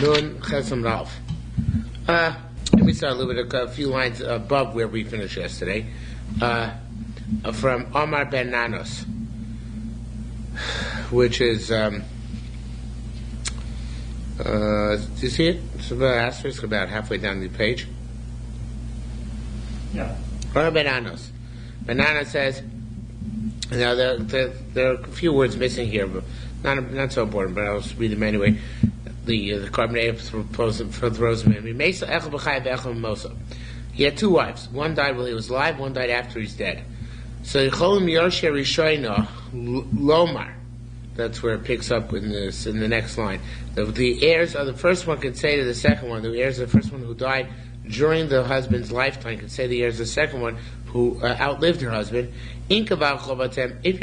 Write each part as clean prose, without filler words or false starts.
Nun Chesam Ralph. Let me start a little bit, a few lines above where we finished yesterday. From Omar ben Nanos, which is, do you see it? It's about asterisk, about halfway down the page. Yeah. Omar ben Nanos. Ben Nanos says, now there are a few words missing here, but not so important, but I'll just read them anyway. The carbonate throws him in. He had two wives. One died while he was alive, one died after he's dead. So Lomar. That's where it picks up in the next line. The heirs of the first one can say to the second one, the heirs of the first one who died during the husband's lifetime can say to the heirs of the second one who outlived her husband, if you're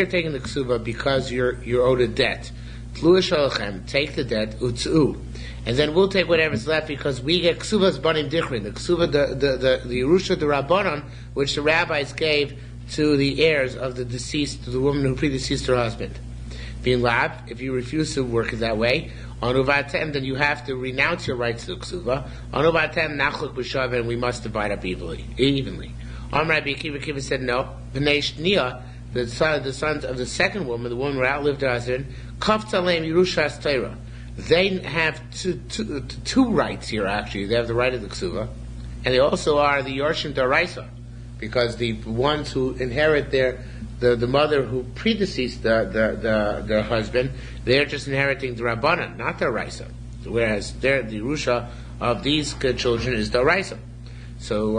taking the ksuva because you're owed a debt, take the debt, and then we'll take whatever's left because we get ksuvas banim dichrin, the ksuva, the Yerusha, the Rabbanon, which the rabbis gave to the heirs of the deceased, to the woman who predeceased her husband. Being lab, if you refuse to work it that way, anuvatem, then you have to renounce your rights to the ksuva. Anuvatem nachluk b'shav, and we must divide up evenly. Rabbi Akiva said no. B'nei shnia, the sons of the second woman, the woman who outlived her husband, kaftalem Yerushas Torah. They have two rights here. Actually, they have the right of the ksuva, and they also are the Yorshim Daraisa, because the ones who inherit the mother who predeceased their husband, they're just inheriting the Rabbanan, not the Raisa. Whereas the Yerusha of these children is the Raisa. So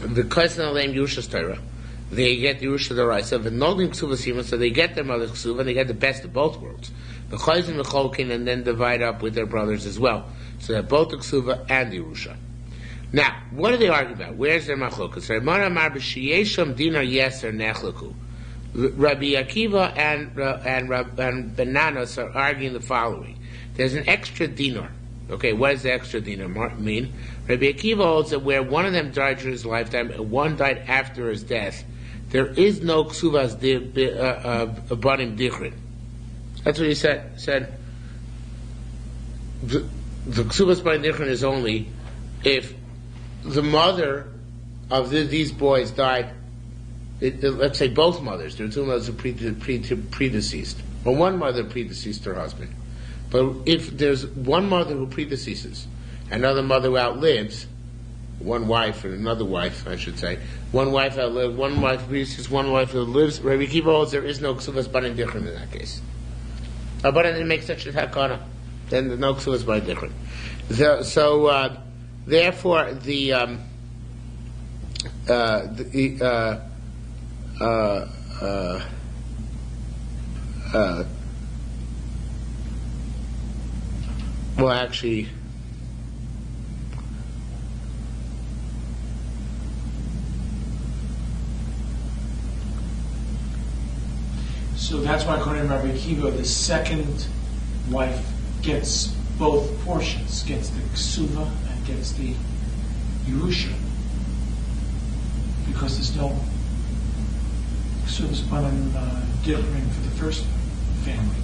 the Kaisan Aleim Yerusha's Torah, they get the Yerusha the Raisa, the Nogim Ksuva Sima, so they get their mother's Ksuva, and they get the best of both worlds. The Chayzin Mecholkin, and then divide up with their brothers as well. So they have both the Ksuva and the Yerusha. Now, what do they argue about? Where's their machlokas? Rabbi Akiva and Bananas are arguing the following. There's an extra dinar. Okay, what does the extra dinar mean? Rabbi Akiva holds that where one of them died during his lifetime and one died after his death, there is no ksuvas banim dichrin. That's what he said. He said the ksuvas banim dichrin is only if the mother of these boys died, let's say both mothers, there are two mothers who predeceased, or one mother predeceased her husband. But if there's one mother who predeceases, another mother who outlives, one wife and another wife, I should say, one wife outlives, one wife predeceases, one wife who lives, Rabbi Akiva holds there is no ksuvas banim dichrin in that case. But it makes such a takana, then the no ksuvas banim dichrin. Therefore, well, actually, so that's why, according to Rabbi Akiva, the second wife gets both portions, gets the ksuva and gets the Yerusha, because there's no ksuvas banim dichrin for the first family.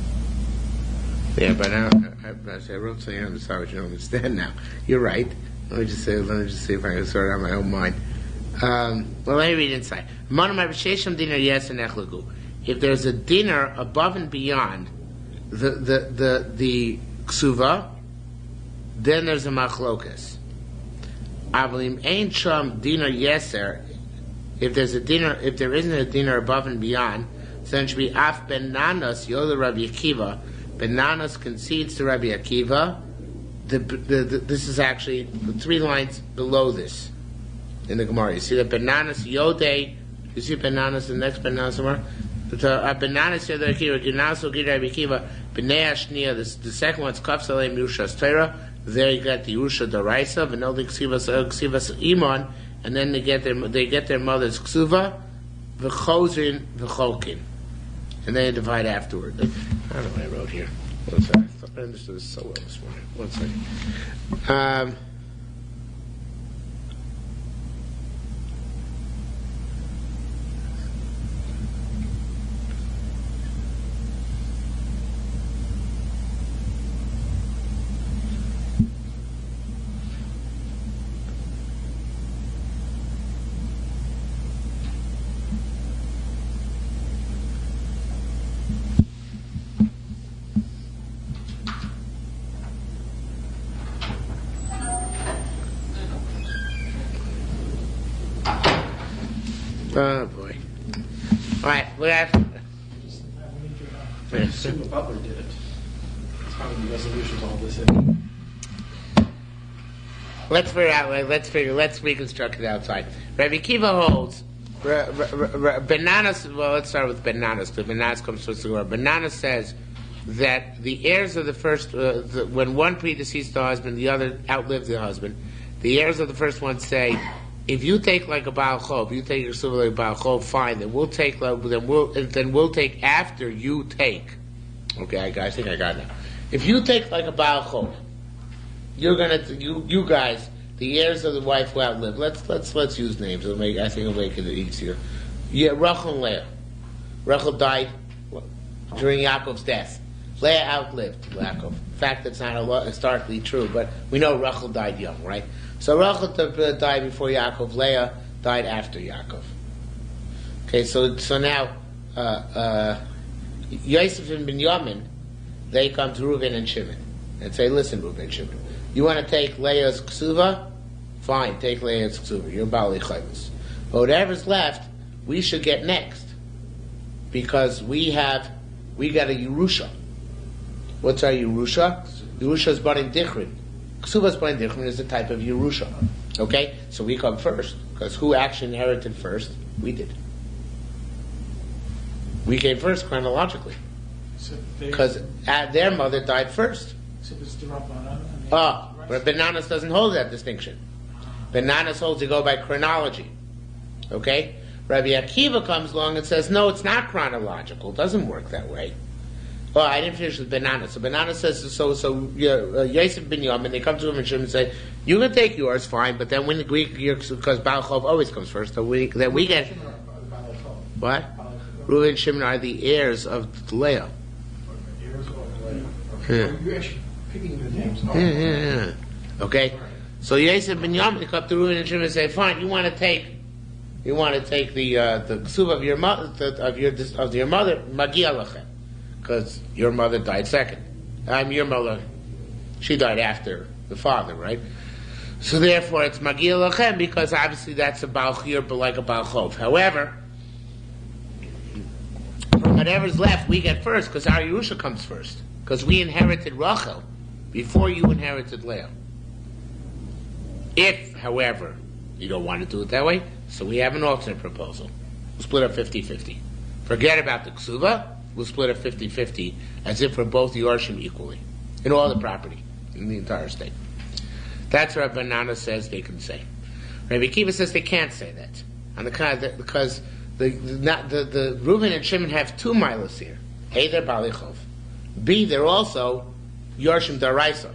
Yeah, but now I wrote something on the side which you don't understand now. You're right. Let me just see if I can sort it out in my own mind. Well, let me read inside. If there's a dinner above and beyond the ksuva, then there's a machlokas. Avalim ein sham dinner yeser. If there isn't a dinner above and beyond, so then it should be af ben nanas yoda Rabbi Akiva. Ben Nanas concedes to Rabbi Akiva. This is actually the 3 lines below this in the Gemara. You see that Ben Nanas yode. You see Ben Nanas, the next Ben Nanas somewhere. Ben Nanas yoda Akiva. Ginaso gid Rabbi Akiva. Bnei Ashniya. The second one's Kaf Salem Yerushas Torah. There you got the Yerusha Daraisa. V'noldi Ksivas Iman. And then they get their mother's Ksuva. V'chozrin v'cholkin. And then you divide afterward. I don't know what I wrote here. One second. I understood this so well this morning. One second. Oh boy. All right, we have. Assume the butler did it. That's how the resolution's all this. Let's figure out. Let's reconstruct it outside. Rabbi Kiva holds. Bananas. Well, let's start with bananas. The bananas comes first. Bananas says that the heirs of the first, when one predeceased the husband, the other outlived the husband. The heirs of the first one say, if you take like a Baal Chov, you take your silver like a Baal Chov, fine. Then we'll take. Then we'll take after you take. Okay, I think I got it now. If you take like a Baal Chov, you're gonna you guys, the heirs of the wife who outlived. Let's use names. I think it'll make it easier. Yeah, Rachel and Leah. Rachel died during Yaakov's death. Leah outlived Yaakov. In fact, it's not historically true, but we know Rachel died young, right? So Rachel died before Yaakov. Leah died after Yaakov. Okay, so now Yosef and Binyamin, they come to Reuben and Shimon and say, "Listen, Reuben and Shimon, you want to take Leah's ksuva? Fine, take Leah's ksuva. You're Bali Chayvus. But whatever's left, we should get next because we got a Yerusha. What's our Yerusha? Yerusha is Barim Dichrin. Ksuva's Barim Dichrin is a type of Yerusha. Okay, so we come first because who actually inherited first? We did. We came first chronologically because their mother died first. So it's the Rabbanan. But Bananas doesn't hold that distinction. Bananas holds to go by chronology. Okay? Rabbi Akiva comes along and says, no, it's not chronological. It doesn't work that way. Oh, I didn't finish with Bananas. So Bananas says, Yosef ben Yamin, they come to him and Shimon and say, you can take yours, fine, but then when because Baal Chov always comes first, then we get... What? Reuben and Shimon are the heirs of Leah. You're actually picking the names. Yeah. Okay? So Yosef ben Yamin come to Reuben and Shimon and say, fine, you want to take the ksuva of your mother, Magia Lachem, because your mother died second. Your mother, she died after the father, right? So therefore, it's Magia Lachem because obviously that's a Baal Chiyur, but like a Baal Chov. However, from whatever's left, we get first because our Yerusha comes first. Because we inherited Rachel before you inherited Leah. If, however, you don't want to do it that way, so we have an alternate proposal. We'll split up 50-50. Forget about the ksuva, we'll split up 50-50 as if we're both Yerushalmi equally in all the property in the entire state. That's what Banana says they can say. Rabbi Akiva says they can't say that. Because the Reuben and Shimon have two milas here. A, they're Bali Chov. B, they're also Yerushalmi Daraisa.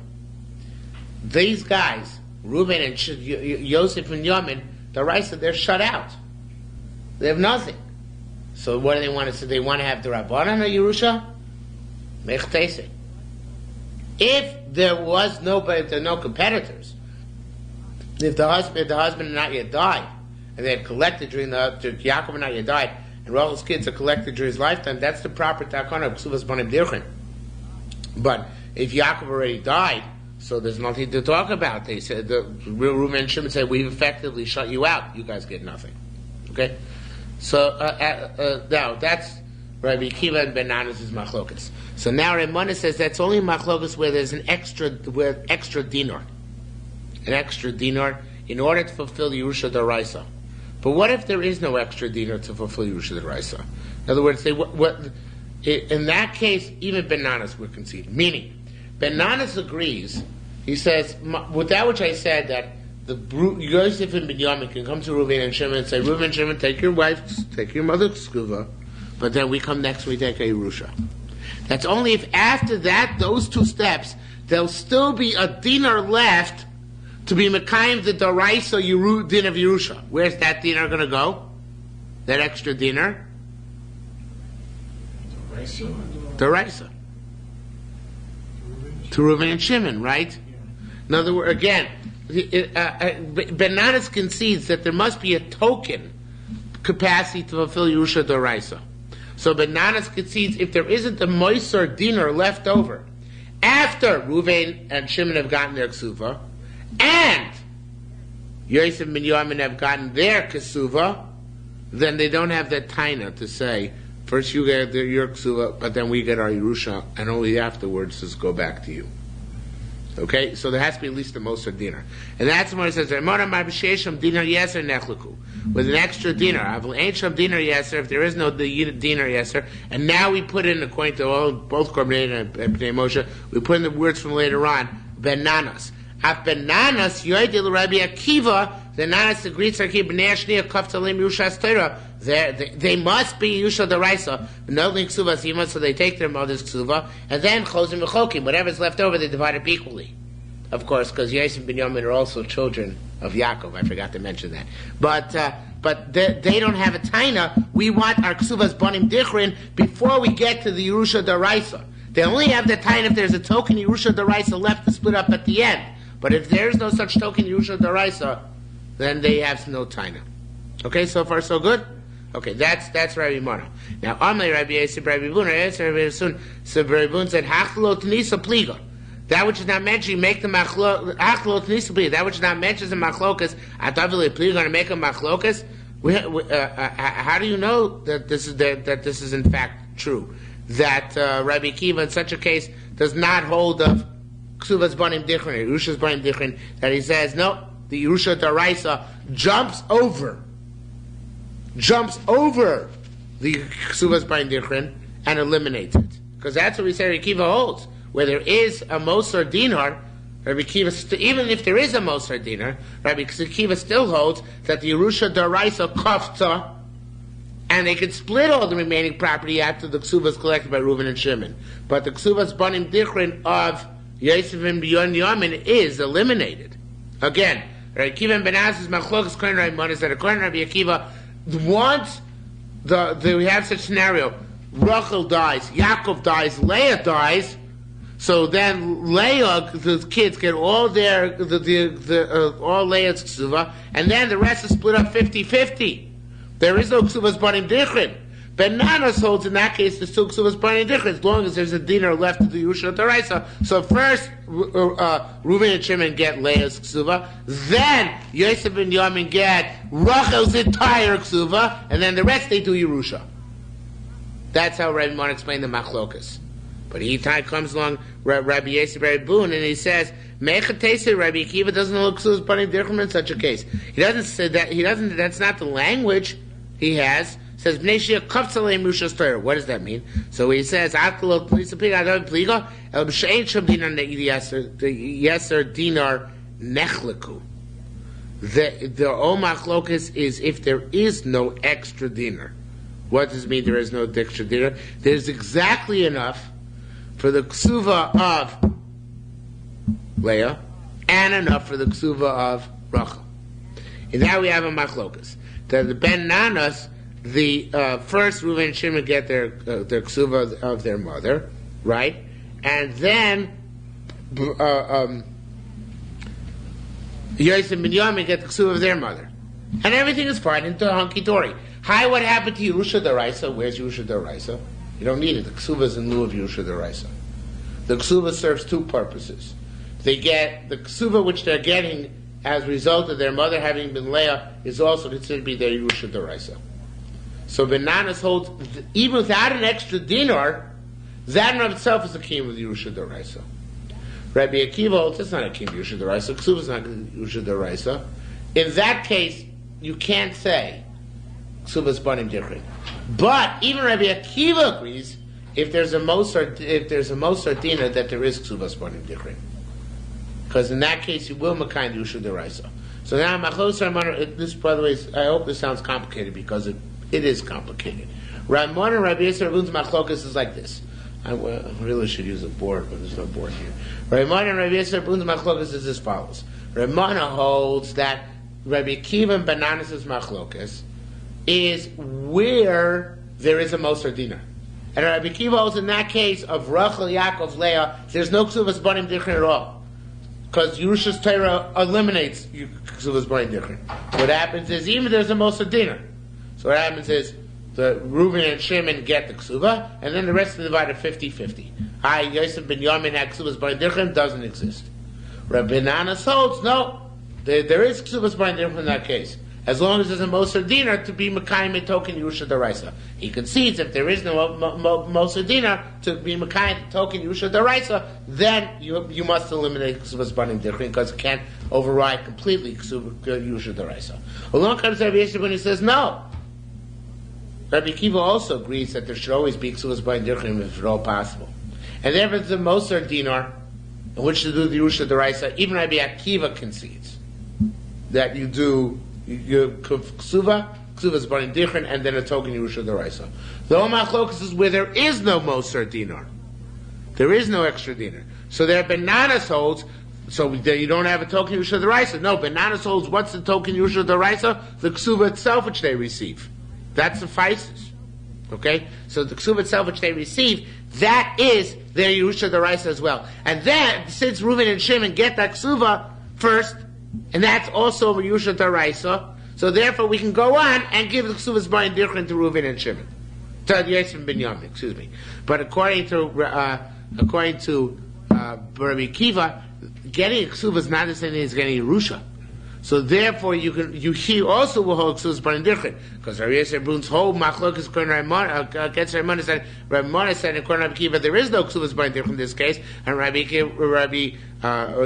These guys, Reuben and Yosef and Yamin, Daraisa, they're shut out. They have nothing. So what do they want to say? They want to have the Rabbanan or Yerusha? Mechtese. If there was nobody, if there are no competitors, if the husband had not yet died, and they had collected Yaakov had not yet died, and Rachel's kids are collected during his lifetime, that's the proper takana of Kesuvos Banim Dirchin. But if Yaakov already died, so there's nothing to talk about. They said, Reuben and Shimon said, we've effectively shut you out. You guys get nothing. Okay? So, now, that's Rabbi Akiva and Bananas is machlokas. So now Ramona says that's only machlokas where there's an extra dinar. An extra dinar in order to fulfill the Yerusha Daraisa. But what if there is no extra dinar to fulfill Yerusha Daraisa? In other words, in that case, even Bananas would concede. Meaning, Bananas agrees, he says, with that which I said, that the Yosef and Binyamin can come to Reuben and Shimon and say, Reuben and Shimon, take your mother's skuva, but then we come next, we take a Yerusha. That's only if after that, those two steps, there'll still be a dinar left to be Mekayim the Daraisa din of Yerusha. Where's that dinar going to go? That extra dinar? Daraisa. To Reuben and Shimon, right? In other words, again, Bananas concedes that there must be a token capacity to fulfill Yerusha Daraisa. So Bananas concedes if there isn't a moiser dinar left over after Reuven and Shimon have gotten their ksuva, and Yosef and Binyamin have gotten their kesuva, then they don't have that taina to say, first you get your ksuva, but then we get our Yerusha, and only afterwards just go back to you. Okay, so there has to be at least a Moser dinar. And that's when it says, with an extra dinar. Dinar yeser, if there is no dinar yeser, and now we put in, according to both Korban and Bnei Moshe, we put in the words from later on, benanas. Af benanas, yoidil Rabbi Akiva, the nanas agrees to keep bnei shniya kaftalim Yerushas Torah. They must be Yusha Daraisa, no link Ksuvas Yima, so they take their mother's Ksuva, and then Chozim V'chokim, whatever's left over, they divide up equally. Of course, because Yosef and Binyamin are also children of Yaakov. I forgot to mention that. But they don't have a taina. We want our Ksuvas Bonim Dichrin before we get to the Yerusha Daraisa. They only have the taina if there's a token Yerusha Daraisa left to split up at the end. But if there's no such token Yerusha Daraisa, then they have no taina. Okay, so far so good? Okay, that's Rabbi Mono. Now, Amay Rabbi Yosef, Rabbi Vilna, so Rabbi Vilna said, Hachlo Tanisa Pliga. That which is not mentioned, you make the Hachlo Tanisa Pliga. That which is not mentioned in Machlokas, Atavili Pliga, going to make a Machlokas? How do you know that this is in fact true? That Rabbi Akiva in such a case does not hold of Ksuvas Banim Dichrin, Yerusha's Banim Dichrin, that he says, no, the Yerusha Daraisa jumps over the Ksuvas Banim Dichrin and eliminates it. Because that's what we say Rabbi Akiva holds. Where there is a Moser Dinar, Rabbi Akiva, even if there is a Moser Dinar, Rabbi Akiva still holds that the Yerusha Daraisa Kafta, and they could split all the remaining property after the Ksuvas collected by Reuven and Shimon. But the Ksuvas Banim Dichrin of Yosef and Binyamin is eliminated. Again, Rabbi Akiva and Benaz's Machlokas Kohen Rabbi Mono is that according to Rabbi Akiva, once we have such scenario, Rachel dies, Yaakov dies, Leah dies, so then Leah, the kids get all their all Leah's ksuva, and then the rest is split up 50-50. There is no ksuvas banim dichrin. Benanas holds in that case the still ksuvas banim dichrin as long as there's a dinar left of the Yerusha Daraisa. So first Reuven and Shimon get Leah's ksuva, then Yosef and Yamin get Rachel's entire ksuva, and then the rest they do Yerusha. That's how Rabbi Mon explained the machlokas. But he comes along, Rabbi Yosef, Rabbi Boone, and he says, Mechatese, Rabbi Akiva doesn't look so funny different in such a case. He doesn't say that, that's not the language he has. He says, Bnei Kafsalei Mushas Torah. What does that mean? So he says, Akalot Plisa Pliga, Adon Pliga, El B'Shein Shom Dinar Yeser Dinar Nechleku. The Omachlokas is if there is no extra dinar. What does it mean there is no extra dinar? There's exactly enough for the ksuva of Leah, and enough for the ksuva of Rachel. And now we have a machlokas. The Ben Nanas, the first Reuven and Shimon get their ksuva of their mother, right? And then Yosef and Binyamin get the ksuva of their mother. And everything is fine into hunky-dory. Hi, what happened to Yerusha Daraisa? Where's Yerusha Daraisa? You don't need it. The ksuva is in lieu of Yerusha Daraisa. The ksuva serves two purposes. They get the ksuva which they're getting as a result of their mother having been Leah is also considered to be their Yerusha Daraisa. So Benanas holds, even without an extra dinar, that in of itself is a kiyum of Yerusha Daraisa. Rabbi Akiva holds it's not a kiyum of Yerusha Daraisa. Ksuva is not Yerusha Daraisa. In that case, you can't say ksuva is banim dichrin. But even Rabbi Akiva agrees if there's a Moser dinar that there is ksuvas banim dichrin, because in that case you will makayim Yerusha Daraisa. So now machlos this, by the way, I hope this sounds complicated because it is complicated. Ramon and Rabbi Yisrael Rabun's machlokas is like this. I really should use a board, but there's no board here. Ramon and Rabbi Yisrael Rabun's machlokas is as follows. Ramona holds that Rabbi Akiva and Bananas' machlokas is where there is a Moser dinar. And Rabbi Akiva holds in that case of Rachel, Yaakov, Leah, there's no ksuvas banim dichrin at all. Because Yerusha's Torah eliminates ksuvas banim dichrin. What happens is, even if there's a Moser dinar, so what happens is, the Reuven and Shimon get the ksuva, and then the rest are divided 50-50. Yosef ben Yamin had ksuvas banim dichrin, doesn't exist. Rabbi Nanas holds, no, there is ksuvas banim dichrin in that case. as long as there's a Moser Dinar to be Mekayim token Yerusha Daraisa. He concedes if there is no Moser Dinar to be Mekayim token Yerusha Daraisa, then you must eliminate Ksuvas Banim Dichrin because it can't override completely Yerusha Daraisa. Along comes Rabbi Yosef when he says no. Rabbi Akiva also agrees that there should always be Ksuvas Banim Dichrin if at all possible. And therefore the Moser Dinar in which to do the Yerusha Daraisa, even Rabbi Akiva concedes that you do Ksuva's Banim Dichrin, and then a token Yerusha Daraisa. The whole machlokas is where there is no Moser Dinar. There is no extra dinar. So there are bananas holds, so you don't have a token Yerusha Daraisa. No, bananas holds, what's the token Yerusha Daraisa? The Ksuva itself which they receive. That suffices. Okay? So the Ksuva itself which they receive, that is their Yerusha Daraisa as well. And then, since Reuven and Shimon get that Ksuva first, and that's also Yerusha Daraisa, so therefore we can go on and give the Ksuvas Banim Dichrin to Reuven and Shimon. To Yosef and Binyamin, excuse me. But according to Rabbi Akiva, getting a Ksuva is not the same thing as getting Yerusha. So therefore you also will hold Ksuvas Banim Dichrin. Because Rabbi Yosef Brun's whole machlokas against Raimon said, Raimon said according to Rabbi Akiva there is no Ksuvas Banim Dichrin in this case, and Rabbi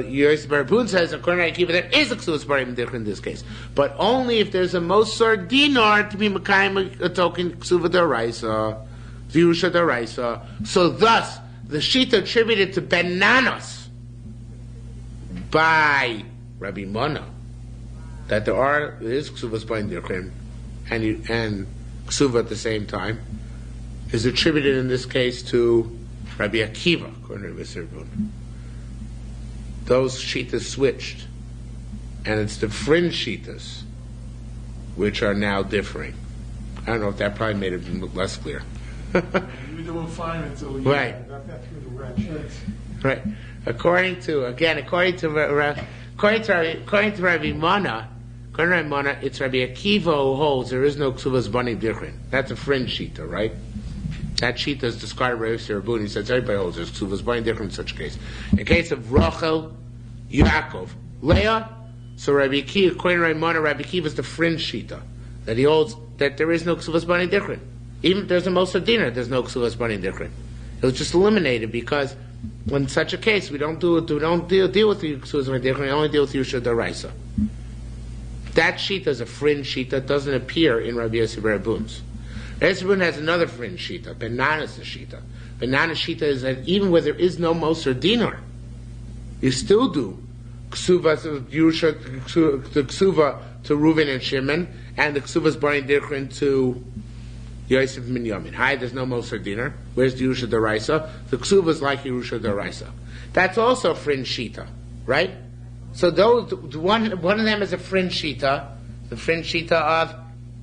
Yosef Brun says according to Akiva there is a Ksuvas Banim Dichrin in this case. But only if there's a Moser Dinar to be Mekayim a token Ksuva Daraisa, Yerusha Daraisa. So thus the Shita attributed to Bananas by Rabbi Mona that there is Ksuvas Banim Dichrin and Ksuva at the same time is attributed in this case to Rabbi Akiva, according to Mr. Brun. Those shitas switched, and it's the fringe shitas which are now differing. I don't know if that probably made it less clear. You don't find it until you got that through the red shirts. Right. According to Rabbi Mana, it's Rabbi Akiva who holds there is no Ksuvas Banim Dichrin. That's a fringe shita, right? That shita is described by Yosef Rabun. He says everybody holds there's Ksuvas Banim Dichrin in such a case. In case of Rachel, Yaakov, Leah, so Rabbi Akiva, according to Rabbi Mana, Rabbi Akiva is the fringe shita that he holds that there is no Ksuvas Banim Dichrin. Even if there's a Moser Dinar, there's no Ksuvas Banim Dichrin. It was just eliminated because in such a case we don't deal with the Ksuvas Banim Dichrin. We only deal with Yerusha Daraisa. That shita is a fringe shita. It doesn't appear in Rabbi Yosef Rabun's. Rabbi Yosef Rabun has another fringe shita. Bananas shita. Banana shita is that even where there is no Moser Dinar, you still do Ksuva to Reuven and Shimon, and the Ksuvas Banim Dichrin to Yosef and Binyamin. Hi, there's no Moser Dinar. Where's the Yerusha Daraisa? The Ksuva is like Yerusha Daraisa. That's also fringe shita, right? So those one of them is a fringe shita, the fringe shita of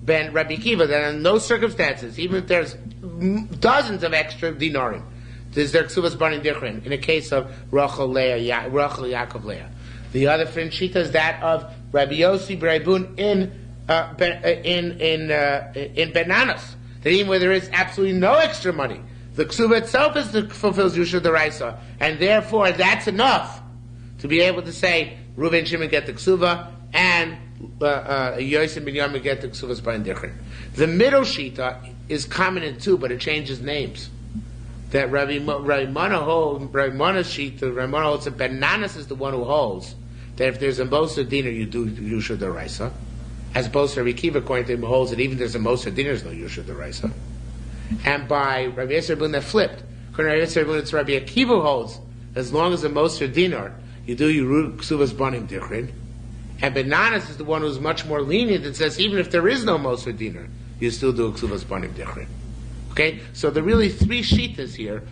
Ben Rabbi Akiva. That in those circumstances, even if there's dozens of extra dinarim, there's their Ksuvas Banim Dichrin. In the case of Rachel Yaakov Leah, the other fringe shita is that of Rabbi Yossi B'Raibun in bananas. That even where there is absolutely no extra money, the Ksuva itself fulfills Yerusha Daraisa, and therefore that's enough to be able to say Reuven and Shimon get the Ksuva and Yosef and Binyamin get the Ksuvas Banim Dichrin. The middle shita is common in two, but it changes names. That Rabbi Mana holds that bananas is the one who holds that if there's a Moser Dinar you do Yerusha Daraisa, as opposed to Rabbi Akiva according to him holds that even if there's a Moser Dinar there's no Yerusha Daraisa. And by Rabbi Yosef Rabun that flipped. According to Rabbi Yosef Rabun, it's Rabbi Akiva who holds as long as a Moser Dinar you do your Ksuvas Banim Dichrin. And bananas is the one who's much more lenient and says even if there is no Moser Dinar, you still do Ksuvas Banim Dichrin. Okay? So there are really three shitas here.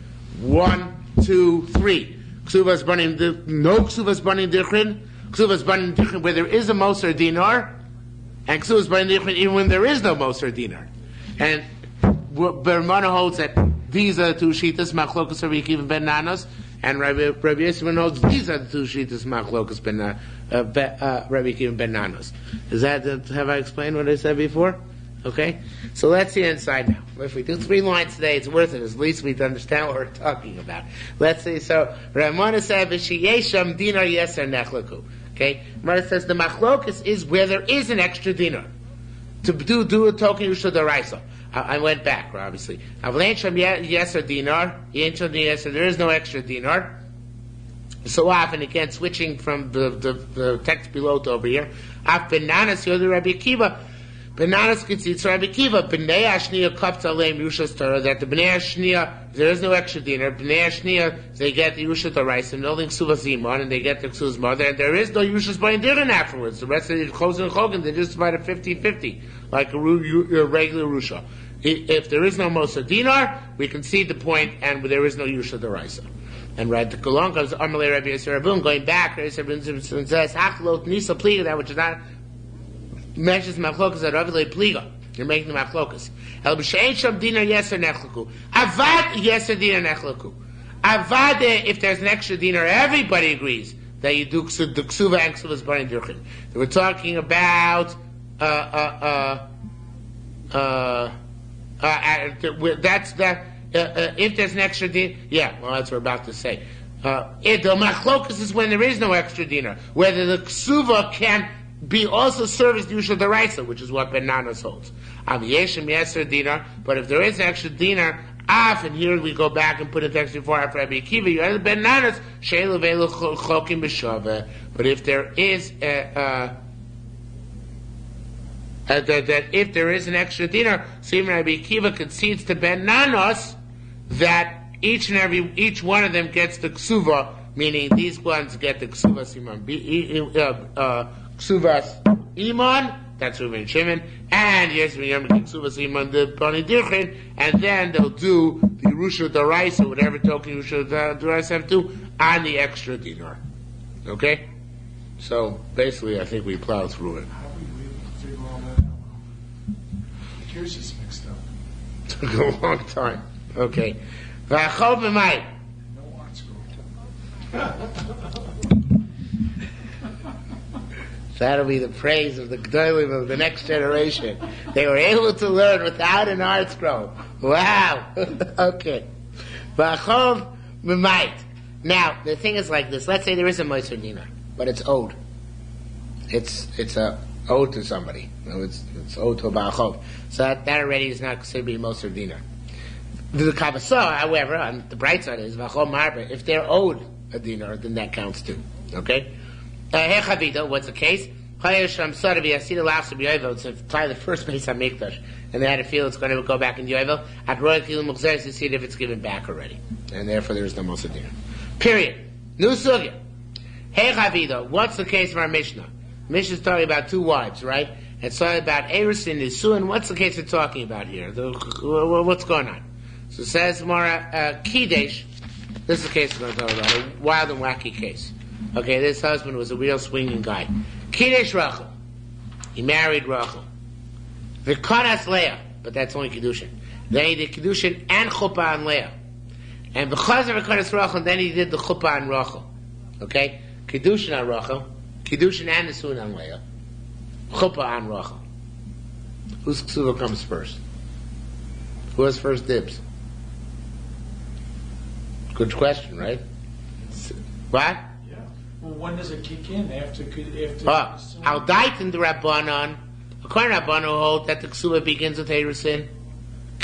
1, 2, 3. Ksuvas Banim no Ksuvas Banim Dichrin. Ksuvas Banim Dichrin where there is a Moser Dinar. And Ksuvas Banim Dichrin even when there is no Moser Dinar. And Bermana holds that these are the two shitas, Machlokas Rabbi Akiva and bananas. And Rabbi Yosef holds these are the two shitas, Machlokas Rabbi Akiva and bananas. Have I explained what I said before? Okay? So let's see inside now. If we do 3 lines today, it's worth it. At least we understand what we're talking about. Let's see. So, Ramana said, V'shiyesham dinar yeser nechlaku. Okay? Ramana says the machlokas is where there is an extra dinar. to do a token Yerusha D'Oraisa. I went back, obviously. Yes or dinar. There is no extra dinar. So often, again, switching from the text below to over here. Af bananas yoder Rabbi Akiva. Bananas kitzitz Rabbi Akiva. Bnei Ashniya kapta leim Yerushas Torah. That the Bnei Ashniya, there is no extra dinar. Bnei Ashniya, they get the Yerusha D'Oraisa, nothing Suva Zimon, and they get the Ksuvas mother, and there is no Yerushas Bain Dirin afterwards. The rest of the Chos and Chogan, they just divide it 50-50, like a regular Yerusha. If there is no Mosa Dinar, we concede the point, and there is no Yerusha D'Oraisa. And right, the Golon comes Amalei Rabbi Yisrael Rabun, going back, Rabbi Yisrael says, Hachlot Nisa Pliga, that which is not mentions Machlokas at Ravilei Pliga. You're making the Machlokas. El B'Shein Sham Dinar Yeser Nechlaku. Avad Yeser Dinar Nechlaku. Avad, if there's an extra dinar, everybody agrees that you do the Ksuva and Ksuva's Barin Durchin. We're talking about that's that. If there's an extra dinar, yeah, well, that's what we're about to say. The machlokas is when there is no extra dinar, whether the ksuva can be also served as Yerusha D'Oraisa, which is what Ben Nanos holds. Aviyeshem yeser dinar, but if there is an extra dinar, and here we go back and put a text before after Rabbi Akiva, you have Ben Nanos she'elu velu chokim b'shaveh. But if there is that if there is an extra dinar, so even Rabbi Akiva concedes to Ben Nanos that each one of them gets the ksuva, meaning these ones get the ksuvas iman, ksuvas iman. That's Reuven Shimon, and yes, we have ksuvas iman the bani dirchin, and then they'll do the Yerusha D'Oraisa, whatever token Yerusha D'Oraisa have to do on the extra dinar. Okay, so basically, I think we plowed through it. How do we figure all that out? Yours is mixed up. Took a long time. Okay. V'achol b'mayit. No art school. That'll be the praise of the Gdolim of the next generation. They were able to learn without an art scroll. Wow. Okay. V'achol b'mayit. Now, the thing is like this. Let's say there is a Moser Dinar, but it's owed. It's a owed to somebody. No, it's owed to a Ba'achov. So that already is not considered to be Moser Dinar. The Kavasah, however, on the bright side is V'achol Marbe. If they're owed a dinar, then that counts too. Okay? Hechavita, what's the case? It's probably the first place on Mikdash, and they had to feel it's going to go back in Yovel. At Royal Kilim Muxer to see if it's given back already. And therefore there is no Moser Dinar. Period. New Sugya. Hechavita, what's the case of our Mishnah? Mishnah is talking about two wives, right? It's talking about Eris and Nisuin. What's the case they're talking about here? What's going on? So it says Mara Kidesh. This is the case we're going to talk about. A wild and wacky case. Okay, this husband was a real swinging guy. Kidesh Rachel. He married Rachel. V'kanas Leah, but that's only Kedushin. Then he did Kedushin and Chuppah on Leah. And because of V'kanas Rachel, then he did the Chuppah on Rachel. Okay? Kedushin on Rachel. Kedushin and Nisun on Leah. Chuppah on Rachel. Whose ksuva comes first? Who has first dibs? Good question, right? What? Yeah. Well, when does it kick in? After Al Daitin the Rabbanon. According to Rabbanon hold that the ksuva begins with Erusin.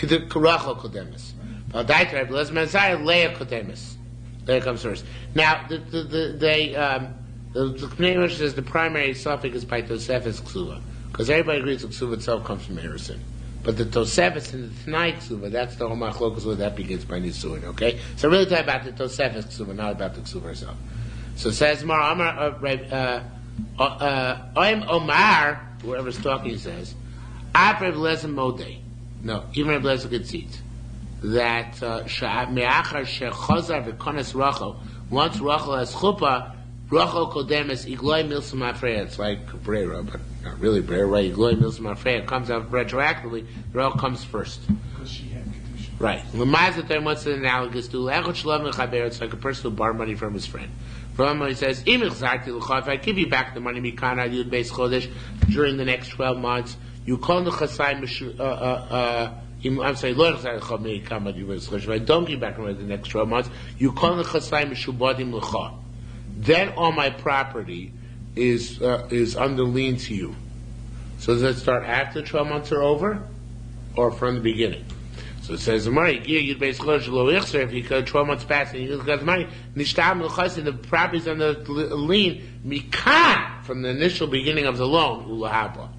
Rachel Kodemis. Al Daitin Rabbi Lezman Leah Kodemis. Leah comes first. Now the Pneumish says the primary suffix is by Tosefes Ksuva, because everybody agrees the Ksuva itself comes from Erusin. But the Tosefes and the Tanai Ksuva, that's the whole Machlokas where that begins by Nisuin, okay? So really talking about the Tosefes Ksuva, not about the Ksuva herself. So it says, Omar, whoever's talking says, Ab Reb Lezer Modeh. No, even Reb Lezer concedes that Me'achar Shechazar V'kones Rachel, once Rachel has Chuppah, Rachel Kodemes Igloi Milsum Afreya. It's like Brera, but not really Brera, right? Igloi Milsum Afreya comes out retroactively. Rachel comes first. Because she had Kedushin. Right. Lemazat, what's the analogous to? It's like a person who borrowed money from his friend. From he says, if I give you back the money, Mikana Yud Beis Chodesh, during the next 12 months, you call the Chasai I'm sorry, if I don't give back the money the next 12 months, you call the Chasai Meshubadim L'cha. Then all my property is under lien to you. So does it start after 12 months are over, or from the beginning? So it says, if you could 12 months pass and you got the money, the properties on the lien, mikan, from the initial beginning of the loan, ulahaba.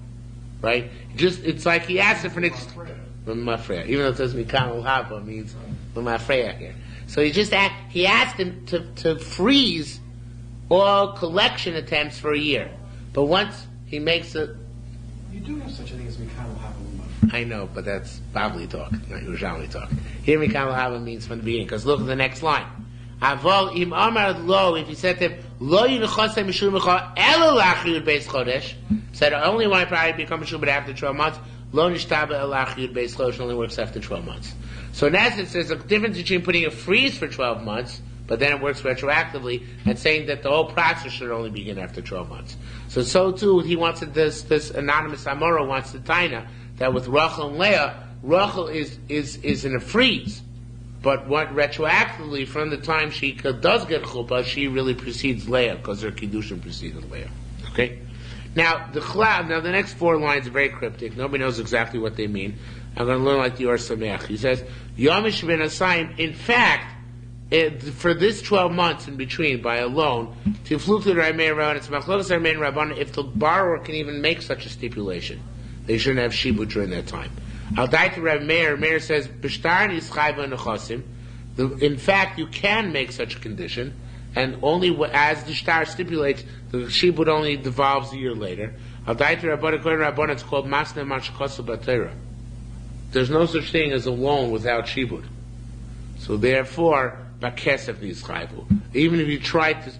Right? It's like he asked it for next. Even though it says mikan ulahaba, it means l'mafreya here. So he asked him to freeze all collection attempts for a year. But once he makes it. You do have such a thing as Mikano Hava. I know, but that's Babli talk, not Yerushalmi talk. Here Mikano Hava means from the beginning, because look at the next line. Avol im amar lo, if he said to him, lo yinchosem mishum mecha elo lachiyud beis chodesh, said only when I probably become mishum, but after 12 months, lo nishtaba el lachiyud beis chodesh only works after 12 months. So in essence, there's a difference between putting a freeze for 12 months, but then it works retroactively, and saying that the whole process should only begin after 12 months. So too, he wants this anonymous Amora wants to taina that with Rachel and Leah, Rachel is in a freeze, but what retroactively from the time she does get chuppah, she really precedes Leah because her kiddushin preceded Leah. Okay. Now the next 4 lines are very cryptic. Nobody knows exactly what they mean. I'm going to learn like the Or Sameach. He says, Yamish ben Asayim, in fact, for this 12 months in between, by a loan, to flu to the Rameir Rabban, it's Machlokas Rameir Rabban, if the borrower can even make such a stipulation, they shouldn't have shibud during that time. Al Dai to Rameir, Rameir says, B'shtar Nischayva Nechasim, in fact, you can make such a condition, and only as the shtar stipulates, the shibud only devolves a year later. Al Dai to Rabban, it's called Masna Mashkosu Batera. There's no such thing as a loan without shibud. So therefore, bakesef nischayvu. Even if you try to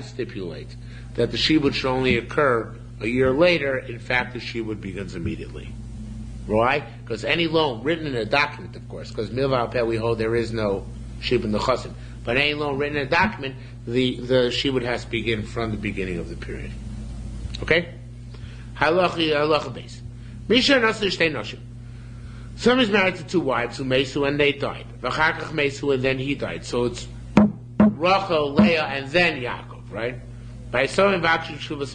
stipulate that the shibud should only occur a year later, in fact the shibud begins immediately. Why? Because any loan written in a document, of course, because milva peh we hold there is no shibud nechasim. But any loan written in a document, the shibud has to begin from the beginning of the period. Okay? Halacha base. Misha nasir shtei noshim. Some is married to 2 wives who mesu and they died. V'chakach mesu and then he died. So it's Rachel, Leah, and then Yaakov, right? By some vakshu ksubas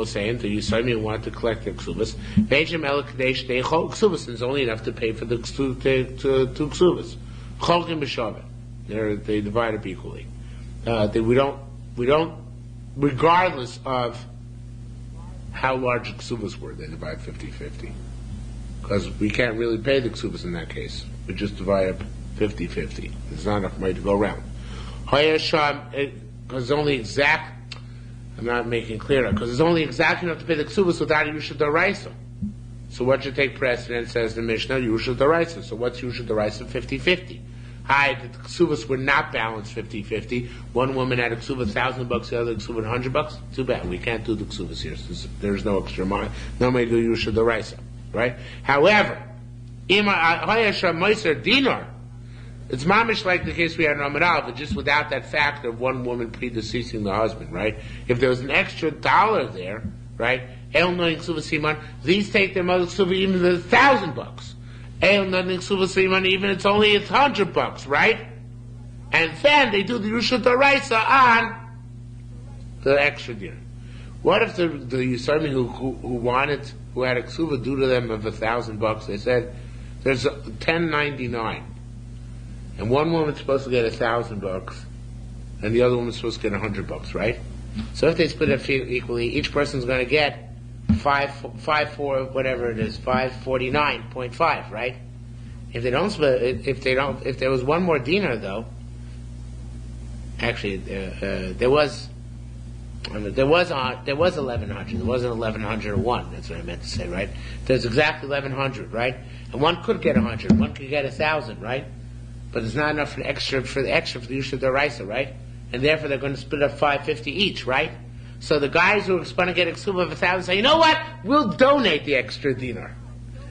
saying to Yerushalmi who wanted to collect the ksubas, Ve'echem el kadesh deichol ksubas, and it's only enough to pay for the two ksubas. Cholkim b'shavet. They divide up equally. We don't, regardless of how large the ksubas were, they divide 50-50. Because we can't really pay the ksubas in that case. We just divide up 50-50. There's not enough money to go around. Because it's only exact, I'm not making it clearer, because it's only exact enough to pay the ksubas without a Yerusha D'Oraisa. So what should take precedence, says the Mishnah, Yerusha D'Oraisa. So what's Yerusha D'Oraisa? 50-50. The ksubas were not balanced 50-50. One woman had a ksuba $1,000, the other ksuba $100. Too bad. We can't do the ksubas here. There's no extra money. No money to do Yerusha D'Oraisa. Right? However, dinar, it's mamish like the case we had in Ramadan, but just without that factor of one woman predeceasing the husband, right? If there was an extra $1 there, right? These take their mother's ksuba even the $1,000. Even it's only $100, right? And then they do the Yerusha D'Oraisa on the extra dinar. What if the Yerushalmi who had a ksuva due to them of $1,000, they said there's $10.99, and one woman's supposed to get $1,000, and the other woman's supposed to get $100, right? So if they split it equally, each person's going to get 549.5, right? If they don't split, if there was one more dinar though, actually there was 1,100. There wasn't 1,101. That's what I meant to say, right? There's exactly 1,100, right? And one could get 100. One could get 1,000, right? But there's not enough for the extra for the Yerusha D'Oraisa, right? And therefore they're going to split up 550 each, right? So the guys who are going to get a ksuba of 1,000 say, you know what? We'll donate the extra dinar.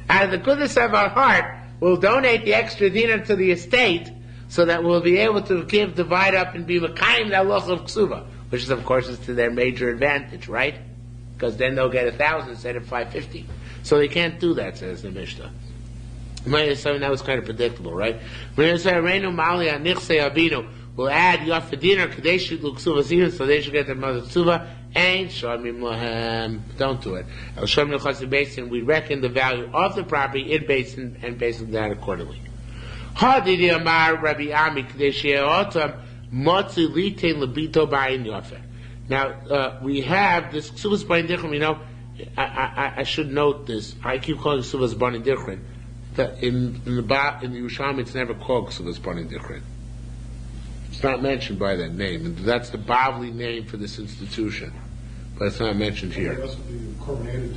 Out of the goodness of our heart, we'll donate the extra dinar to the estate so that we'll be able to divide up and be mekayim the halacha of ksuba. Which is, of course, is to their major advantage, right? Because then they'll get 1,000 instead of 550. So they can't do that, says the Mishnah. That was kind of predictable, right? will add Yofa Dinner, Kadesh Luksuvas even, so they should get their mother's Ksuva, ain't Shamim Lahem. Don't do it. El Shamim Lechasi Basin, we reckon the value of the property in Basin and Basin that accordingly. Hadidi Amar Rabbi Ami Kadesh Yeotam Motzi Litain Labito Bayin Yofa. Now, we have this Ksuvas Bayin Dichrim, you know, I should note this. I keep calling Ksuvas Bayin Dichrim. In the Yerushalmi, it's never called Kesuvos Banim Dichrin. It's not mentioned by that name, and that's the Bavli name for this institution, but it's not mentioned here. That's what the Korban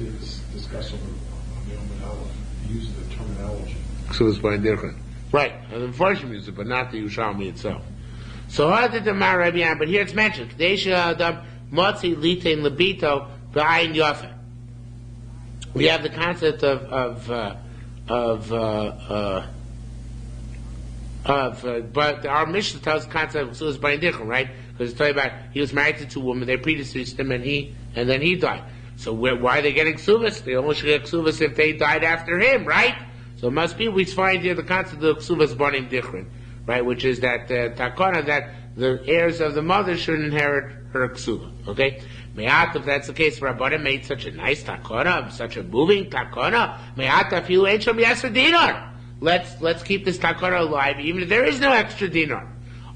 discuss on the Omen Aleph. He uses the terminology. Kesuvos Banim Dichrin, right? And the Farshim uses it, but not the Yerushalmi itself. So how did the Marabian? But here it's mentioned. Kadesha Adam Motzi Litain Labito B'ayin Yofa. We have the concept but our Mishnah tells the concept of Ksuvas Bayin Dichrim, right? Because it's talking about he was married to two women, they predeceased him, and then he died. So why are they getting Ksuvas? They only should get Ksuvas if they died after him, right? So it must be we find here the concept of Ksuvas Bayin Dichrim, right? Which is that takana that the heirs of the mother should inherit her Ksuva. Okay. Me'at, if that's the case, Rabbanim made such a nice takana, such a moving takana. Me'at afilu ein shom yasser dinar. Let's keep this takana alive, even if there is no extra dinar.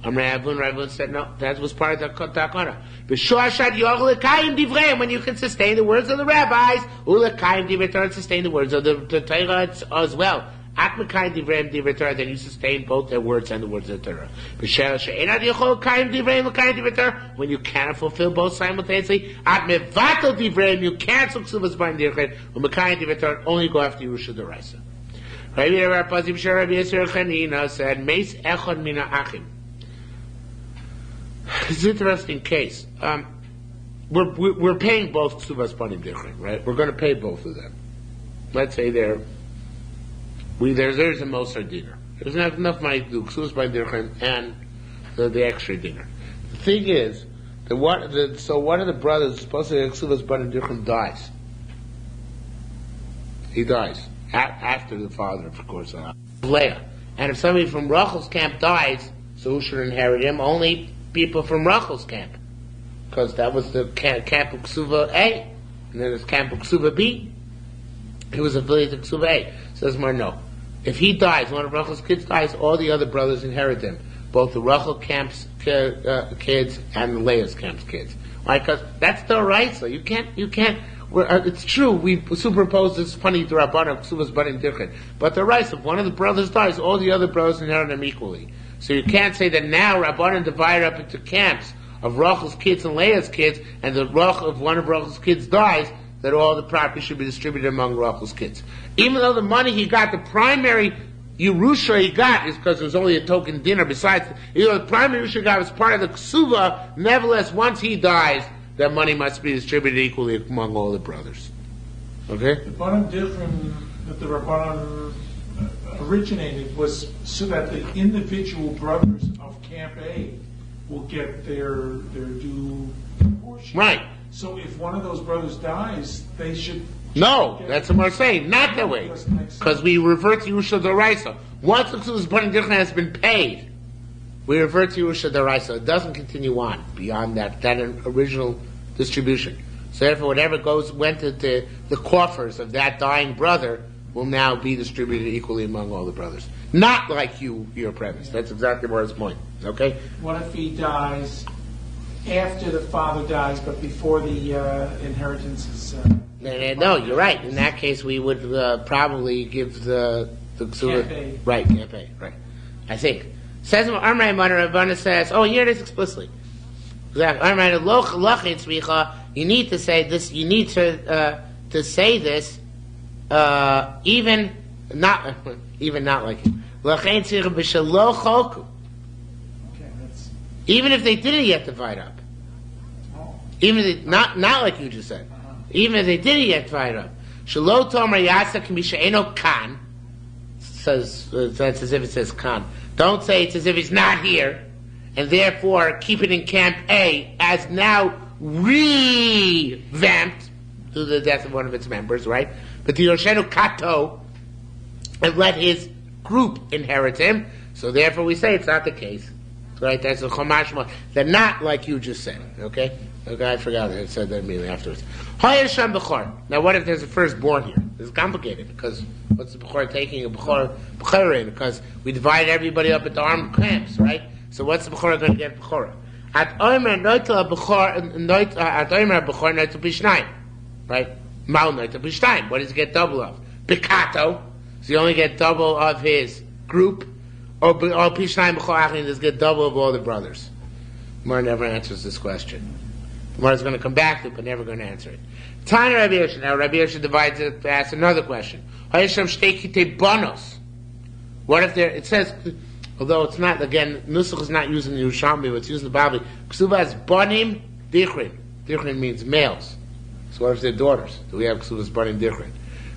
Ravun said no, that was part of the takana. B'shoashad yochel lekayim divrei, when you can sustain the words of the rabbis, ulekayim divrei Torah, sustain the words of the Torah as well. At mekayim divrei divrei Torah, then you sustain both their words and the words of the Torah. B'shel she'enad yochel lekayim divrei lekayim divrei Torah, when you cannot fulfill both simultaneously. At mevatel divrei, you cancel ksuvas bayin divrei, mekayim divrei Torah, only go after Yerusha D'Oraisa. Rabbi Yisrael Chanina said, Meis echad mina achim. It's an interesting case. We're paying both ksuvas banim dichrim, right? We're going to pay both of them. Let's say there's a Mosar dinar. There's not enough money to do ksuvas banim dichrim and the extra dinar. The thing is, so one of the brothers supposed to get ksuvas banim dichrim dies. He dies after the father, of course, Leah. And if somebody from Rachel's camp dies, so who should inherit him? Only people from Rachel's camp, because that was the camp of Ksuva A, and then there's camp of Ksuva B. He was affiliated to Ksuva A. Says Mar, no. If he dies, one of Rachel's kids dies, all the other brothers inherit him, both the Rachel camp's kids and the Leah's camp's kids. Why? Because that's the right. So you can't. It's true, we superimposed this funny Rabbanah Ksuvas Banim Dichrim, but the right, if one of the brothers dies, all the other brothers inherit him equally. So you can't say that now Rabbanan divide up into camps of Rachel's kids and Leah's kids, and if one of Rachel's kids dies, that all the property should be distributed among Rachel's kids. Even though the money he got, the primary Yerusha he got, is because it was only a token dinner. Besides, the primary Yerusha he got was part of the Ksuva. Nevertheless, once he dies, that money must be distributed equally among all the brothers. Okay? The Banim Dichrim that the Rabbanan originated was so that the individual brothers of Camp A will get their due portion. Right. So if one of those brothers dies, they should... No, that's what we're saying. Not that way. Because we revert to Yerusha D'Oraisa. Once the Ksuvas Banim Dichrim has been paid, we revert to Yerusha D'Oraisa. It doesn't continue on beyond that original distribution. So therefore, whatever went into the coffers of that dying brother will now be distributed equally among all the brothers. Not like your premise. That's exactly where his point. Okay? What if he dies after the father dies, but before the inheritance is... No, you're right. In that case, we would probably give the Camp A. Right, Camp A. Right. I think. Says Amrei Mother Rabbanah says, here it is explicitly. You need to say this. You need to say this, even not like it. Even if they didn't yet divide up, even if they, not like you just said. Even if they didn't yet divide up, Shelo Tomer Yasa can be She'eno Kan. Says that's as if it says Kan. Don't say it's as if he's not here, and therefore keep it in Camp A as now revamped through the death of one of its members, right? But the Yoshenu Kato, and let his group inherit him. So therefore we say it's not the case. right? That's a chomashma. They're not like you just said, okay? Okay, I forgot I said that immediately afterwards. Hayasham b'chor. Now, what if there's a firstborn here? It's complicated because what's the b'chor taking a b'chor in? Because we divided everybody up into armed camps, right? So what's the b'chor going to get b'chor? At omer noitel b'chor, at omer b'chor noitel b'shnayim, right? Mal noitel b'shnayim. What does he get double of? Bikato. So you only get double of his group, or b'shnayim b'chor achin. Does get double of all the brothers. Mar never answers this question. Gemara is going to come back to it, but never going to answer it. Tanya Rabbi Yerusham. Now Rabbi Yerusham divides it to ask another question. What if there? It says, although it's not again, Nusach is not using the Yerushalmi, but it's using the Bavli. Kesuvos banim dichrin. Dichrin means males. So what if they're daughters? Do we have Kesuvos banim dichrin?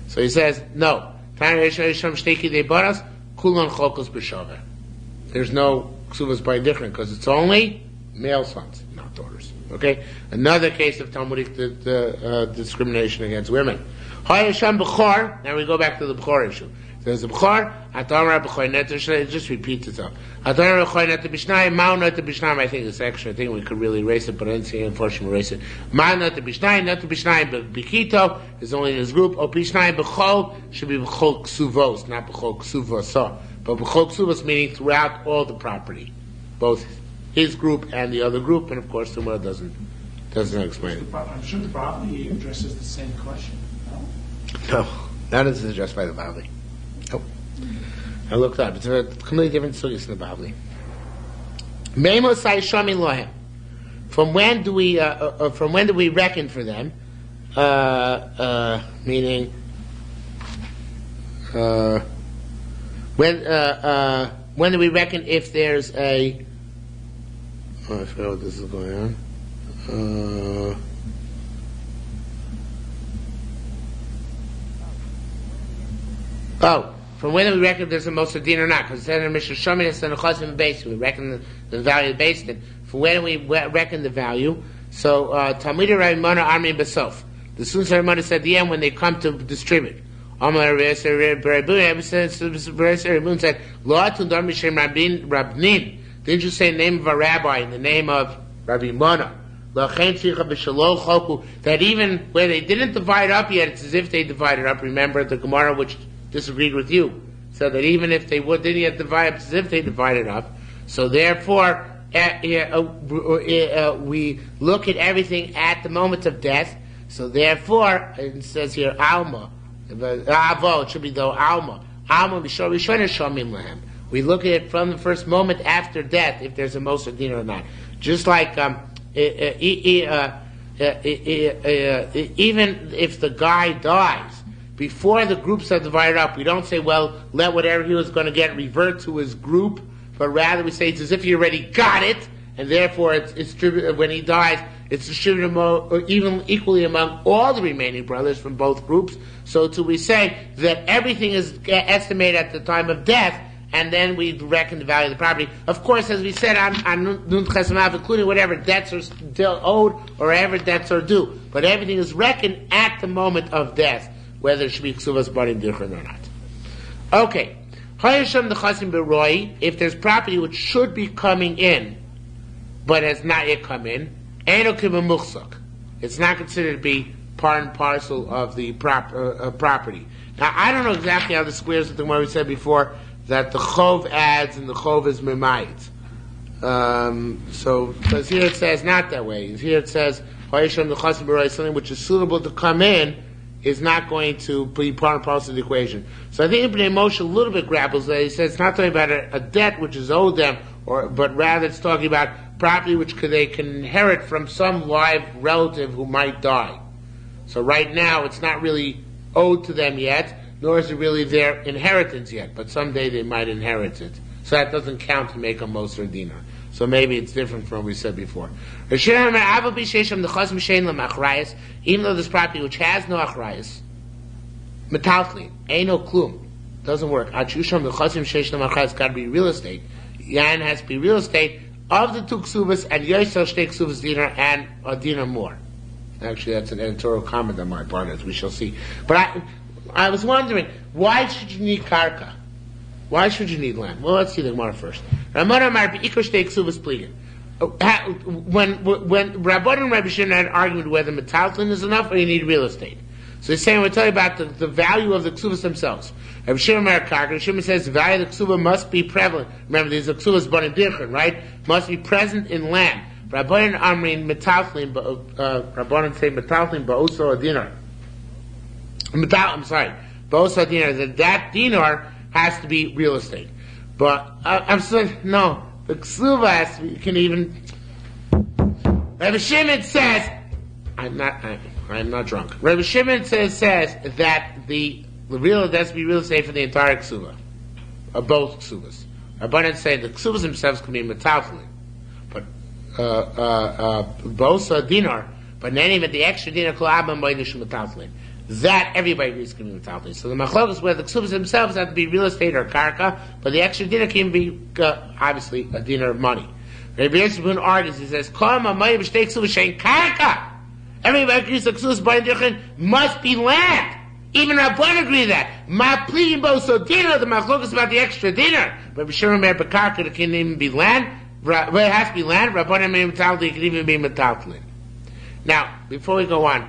So he says no. Tanya Yerusham shteki te banos kulon chokos b'shaver. There's no Kesuvos banim dichrin because it's only male sons, not daughters. Okay, another case of Talmudic discrimination against women. Hayasham b'chor. Now we go back to the b'chor issue. There's a b'chor. Atamar b'chor neter. It just repeats itself. Atamar b'chor neter b'shnayim. Ma'u neter b'shnayim. I think it's extra. I think we could really erase it, but I didn't see unfortunately erase it. Ma'u neter b'shnayim. Neter b'shnayim b'kito is only in his group. O b'shnayim b'chol should be b'chol kesuvos, not b'chol kesuvos. But b'chol kesuvos meaning throughout all the property, both his group and the other group, and of course the word doesn't explain it. I'm sure the Bavli addresses the same question. No, that is addressed by the Bavli. Oh, I looked up. It's a completely different sugis in the Bavli. From when do we reckon for them? Meaning, when do we reckon if there's a? Oh, I forgot what this is going on. From when do we reckon if there's a Moser Din or not? Because it said in Mishnah Shomin, it's in the Chosim base. We reckon the value of the base. Then, for when do we reckon the value? So, Talmidei Rabbi Mona Armi Basof. The students of Rabbi Mona said at the end when they come to distribute. Amar Rabbi said, Lo atun dar mishem Rabnin. Didn't you say the name of a rabbi in the name of Rabbi Mona? That even where they didn't divide up yet, it's as if they divided up. Remember the Gemara which disagreed with you. So that even if they didn't yet divide up, it's as if they divided up. So therefore, we look at everything at the moment of death. So therefore, it says here, Alma. Avo, it should be though Alma. Alma, we look at it from the first moment after death, if there's a Moser Din or not. Just like even if the guy dies, before the groups are divided up, we don't say, well, let whatever he was going to get revert to his group, but rather we say it's as if he already got it, and therefore it's distributed, when he dies, it's distributed even equally among all the remaining brothers from both groups. So we say that everything is estimated at the time of death, and then we reckon the value of the property. Of course, as we said on Nun Chesamav, including whatever debts are still owed or whatever debts are due. But everything is reckoned at the moment of death, whether it should be Kesuvos banim dichrin or not. Okay. If there's property which should be coming in, but has not yet come in, it's not considered to be part and parcel of the property. Now, I don't know exactly how this squares with the one we said before, that the chov adds and the chov is memayit. So, because here it says not that way. Here it says, something which is suitable to come in is not going to be part and parcel of the equation. So I think Ibn Moshe a little bit grapples that. He says it's not talking about a debt which is owed them, but rather it's talking about property which they can inherit from some live relative who might die. So right now it's not really owed to them yet, nor is it really their inheritance yet, but someday they might inherit it. So that doesn't count to make a Moser Dinar. So maybe it's different from what we said before. Even though this property which has no achrayas, metaltlin, ain't no klum, doesn't work. It's got to be real estate. Yan has to be real estate of the two ksuvas and yoisel shtei ksuvas dinar and a dinar more. Actually, that's an editorial comment on my part, as we shall see. But I was wondering, why should you need karka? Why should you need land? Well, let's see the Gemara first. When Rabban and Rabbi Shimon had an argument whether metaltlin is enough or you need real estate. So he's saying, we'll tell you about the value of the ksuvas themselves. Rabbi Shimon Rabbi Shimon says the value of the ksuva must be prevalent. Remember, these are ksuvas banim dirchen, right? Must be present in land. Rabbanan amrin metaltlin, Rabbanan say metaltlin ba'oso a dinar. Ba'oso a dinar, that dinar has to be real estate. But I'm saying, no, the ksuva has to be, can even. Rabbi Shimon says, I'm not drunk. Rabbi Shimon says that the real has to be real estate for the entire ksuva, both ksuvas. Rabbanan say the ksuvas themselves can be metaltlin, but both a dinar, but then even the extra dinar kolabam moedish metaltlin. That everybody agrees can be metaltlin. So the machlokes where the ksuvas themselves have to be real estate or karka, but the extra dinar can be obviously a dinar of money. Rabbi Yosef argues. He says, karka. Everybody agrees the ksuvas banim dirchen must be land. Even Rabban agree that. Ma pliyim bo so dinar, the machlokes about the extra dinar. But B'Shem Mer B'karka, it can even be land. Well, it has to be land. Rabban and metaltlin, it can even be metaltlin. Now, before we go on,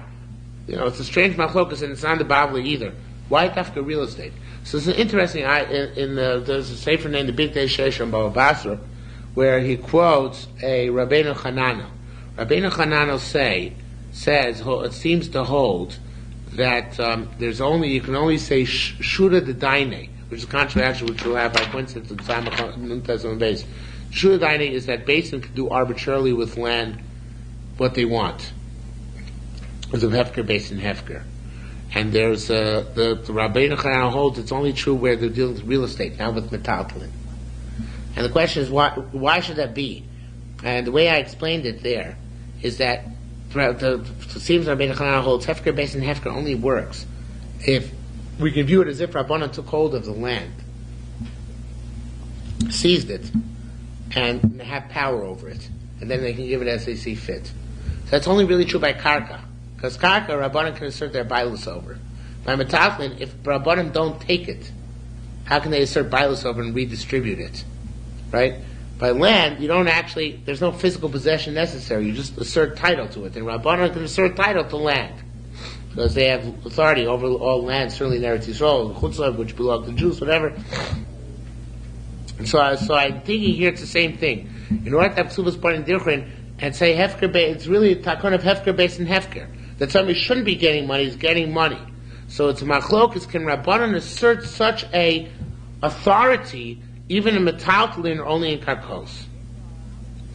it's a strange machlokes and it's not the Bavli either. Why tafka real estate? So it's an interesting. There's a sefer named the Big Day Sheish on Baba Basra, where he quotes a Rabbeinu Chananel. Rabbeinu Chananel says it seems to hold that you can only say shura de daine, which is a controversial, which we'll have by coincidence at the time of Nuntaz base. Shura de daine is that basin can do arbitrarily with land what they want. There's a hefker basin hefker, and there's the Rabbeinu Chananel holds it's only true where they're dealing with real estate, not with metaltlin. And the question is why should that be? And the way I explained it there is that it seems Rabbeinu Chananel holds hefker basin hefker only works if we can view it as if Rabbanan took hold of the land, seized it, and have power over it, and then they can give it as they see fit. So that's only really true by karka, because karka Rabbanan can assert their bailus over. By metaltlin, if Rabbanan don't take it, how can they assert bailus over and redistribute it? Right? By land, you don't there's no physical possession necessary. You just assert title to it. And Rabbanan can assert title to land. Because they have authority over all land, certainly in Eretz Yisrael, Chutzlav, which belong to Jews, whatever. And so I'm thinking here it's the same thing. In order to have Ksuvas banim dirchen and say hefker, it's really a takon of hefker based in hefker. That somebody shouldn't be getting money, is getting money. So it's machlokes, can Rabbanan assert such a authority even in metaltlin or only in karkos?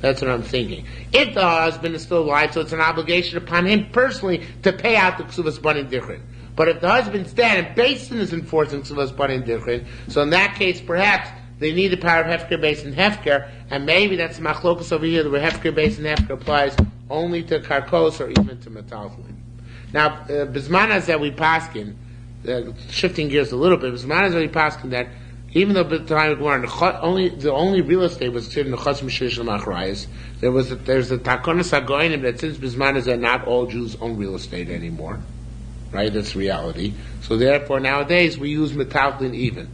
That's what I'm thinking. If the husband is still alive, so it's an obligation upon him personally to pay out the ksuvas banim dirchen. But if the husband's dead and Basin is enforcing ksuvas banim dirchen, so in that case, perhaps they need the power of hefker basin hefker, and maybe that's machlokus over here where hefker basin hefker applies only to karkos or even to metaltlin. Now, bismanas that we paskin, shifting gears a little bit, bismanas that we paskin that even though at the time of Gemara, the only real estate was considered nechas m'sheish l'machrayis. There's the takonas hagoyim that since bisman is that not all Jews own real estate anymore, right? That's reality. So therefore, nowadays we use metaltlin even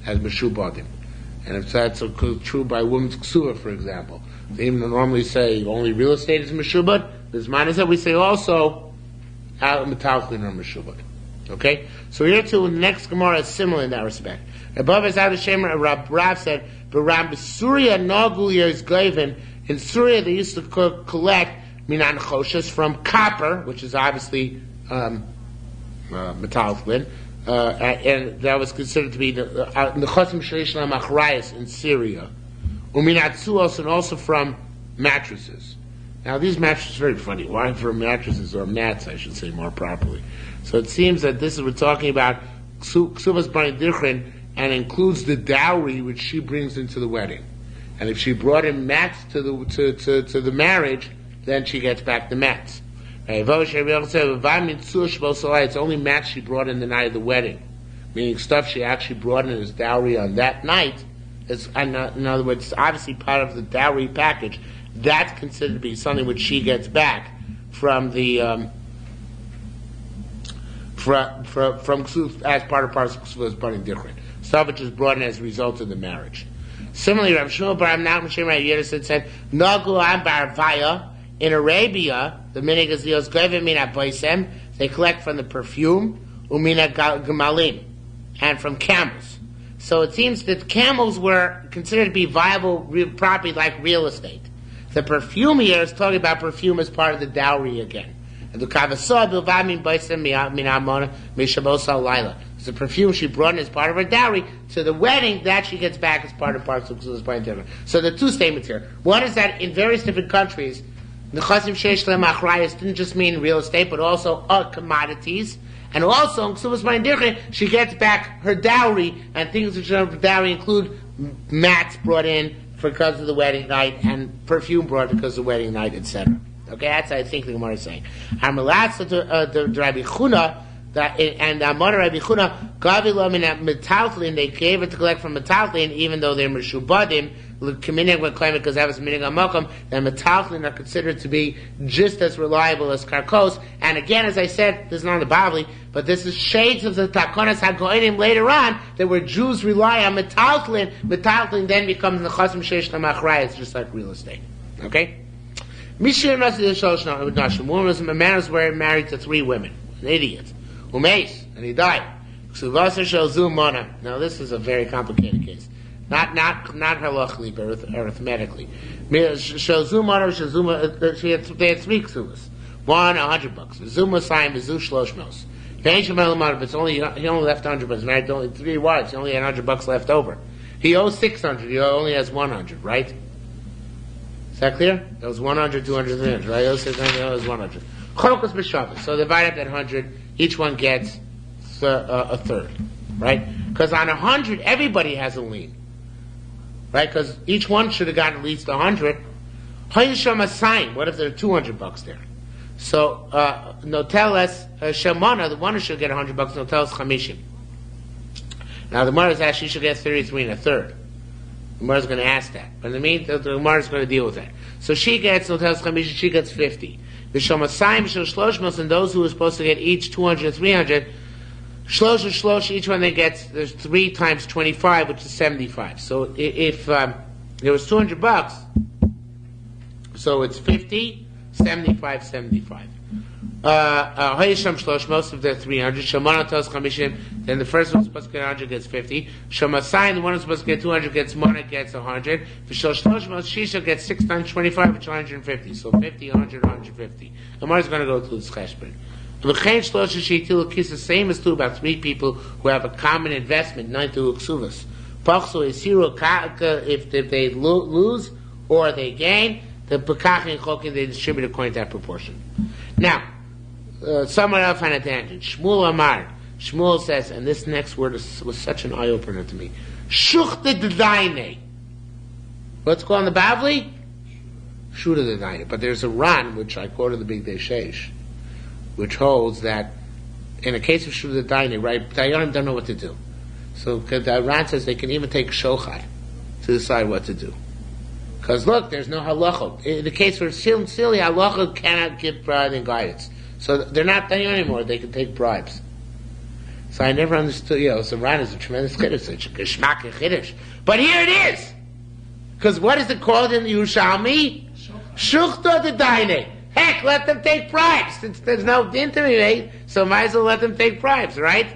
as meshubadim, and if that's true by women's ksuva, for example, they even normally say only real estate is meshubad. Bisman is that we say also metaltlin or meshubad. Okay, so here too, the next Gemara is similar in that respect. Above is out of Shemer, Rav said, but Ram Surya Nagul is Glavin. In Surya, they used to collect minan choshes from copper, which is obviously metaltlin, and that was considered to be the chosim sheish l'machrayis in Syria. Uminatzuos, and also from mattresses. Now, these mattresses are very funny. Why from mattresses, or mats, I should say more properly. So it seems that we're talking about ksuvas banim dirchen, and includes the dowry which she brings into the wedding. And if she brought in mats to the marriage, then she gets back the mats. It's only mats she brought in the night of the wedding, meaning stuff she actually brought in as dowry on that night. In other words, it's obviously part of the dowry package. That's considered to be something which she gets back from the from as part of Ksuvas banim dirchen. stuff which is brought in as a result of the marriage. Similarly, Rav Shmuel Bar Nachman Shem Rav Yehuda said, Nagu Am Bar Vaya, in Arabia, the minig is lios goyvim mina boisem, they collect from the perfume, umina gemalim, and from camels. So it seems that camels were considered to be viable property like real estate. The perfume here is talking about perfume as part of the dowry again. And the kavasah bilvamin boisem mina amona mishabosa laila. It's the perfume she brought in as part of her dowry to the wedding that she gets back as part of parts of the point. So the two statements here. One is that in various different countries, the chasim sheish lem achrayas didn't just mean real estate, but also commodities. And also, in Kesuvos Ma'andirche, she gets back her dowry, and things which are dowry include mats brought in because of the wedding night, and perfume brought because of the wedding night, etc. Okay, that's what I think the Gemara is saying. Hamalatza to Rabbi Chuna, and Amar Rabbi Chuna, Gavilom in Metaltlin, they gave it to collect from Metaltlin, even though they're Meshubadim, Kaminig would claim it because that was Minig Amokum, then Metaltlin are considered to be just as reliable as Karkos. And again, as I said, this is not the Bavli, but this is shades of the Takonas HaGoinim later on, that where Jews rely on Metaltlin. Metaltlin then becomes the Chasim Sheish Lamachrai, it's just like real estate. Okay? Mishir Nasi Nashim, a man was married to 3 women, an idiot. Umeis, and he died. Kesuvos Shalzu Mona. Now this is a very complicated case. Not halachically, but arithmetically. Shalzu Mona, they had 3 ksuvas. One, $100. Zuma sign, Vizu Shloshmos. He only left $100. He's married to only 3 wives. He only had $100 left over. He owes 600. He only has 100, right? Is that clear? That was 100, 200, 300, right? He owes 600. He owes 100. Chokas b'shavas. So divide up that 100. Each one gets a third, right? Because on 100, everybody has a lien, right? Because each one should have gotten at least 100. Hayisham a sign. What if there are $200 there? So noteles shemana, the one who should get $100, noteles chamishim. Now the Gemara is actually should get 33 and a third. The Gemara is going to ask that, but in the meantime, the Gemara is going to deal with that. So she gets noteles chamishim. She gets 50. The Shomasayim Shel Shloshmos, and those who are supposed to get each 200, 300, Shlosh, each one they get, there's 3 times 25, which is 75. So if there was $200, so it's 50, 75, 75. Hayisham Shloshmos, if they're 300, Shemana Tos Chamishim, then the first one supposed to get 100 gets 50. Shomasayim, the one who's supposed to get 200 gets Mona gets 100. V'shel Shloshmos, Shisha gets 6 times 25, which is 150. So 50, 100, 150. The Gemara is going to go through this cheshbon. V'chein Shlosha Sheitilu Kis, the same as true about 3 people who have a common investment, 9 to Kesuvos. Pachso Isiru if they lose or they gain, the Pekach and Chokin they distribute according to that proportion. Now, someone else on a tangent. Shmuel Amar. Shmuel says, and this next word was such an eye-opener to me. Shuchta d'daine. What's called in the Bavli? Shuchta d'daine. But there's a Ran, which I quoted the Big Day Sheish, which holds that in a case of Shuchta d'daine, right, Dayanim don't know what to do. So the Ran says they can even take shochad to decide what to do. Because look, there's no halacha. In the case for silly halacha cannot give bribe and guidance. So they're not there anymore. They can take bribes. So I never understood. So Ran is a tremendous chiddush. It's a geschmack chiddush. But here it is. Because what is it called in the Yerushalmi? Shuchta d'daine. Heck, let them take bribes. There's no din to be made, so might as well let them take bribes, right?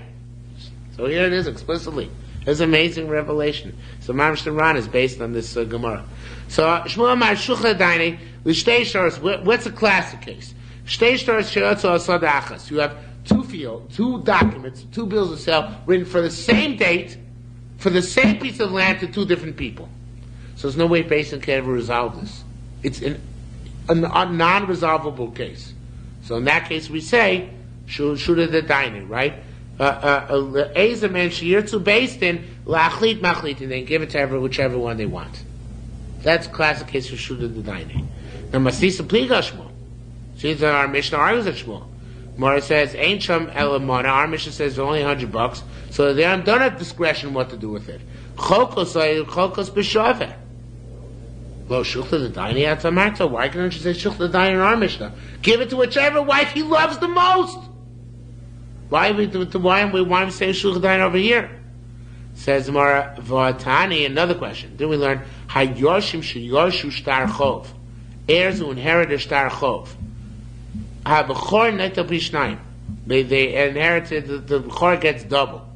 So here it is explicitly. It's an amazing revelation. So Mamash Ran is based on this Gemara. So Shmuel Amar Shuchta d'daine l'shtei shtaros. What's a classic case? Shtei shtaros she'otzo asad achas. You have 2 documents, 2 bills of sale written for the same date, for the same piece of land to 2 different people. So there's no way Basin can ever resolve this. It's a non-resolvable case. So in that case we say Shuchta d'daine, right? Ezem and shiur based in lachlit machlit, and then give it to whichever one they want. That's a classic case for Shuchta d'daine. Now Masisa Pliga Shmuel. She's our Mishnah argues at Shmuel. Mara says ain't sham elamona. Our Mishnah says only $100, so they don't have discretion what to do with it. Chokos b'shaveh. Lo Shuchta d'daine atamarta. Why can't you say Shuchta d'daine in our Mishnah? Give it to whichever wife he loves the most. Why we say Shuchta d'daine over here? Says Mara Vatani, another question. Then we learn Hayoshim Sheyorshu Shtar Chov. Heirs who inherit a Shtar Chov. HaBechor Netel Pishnayim. They inherited, the Bechor gets double.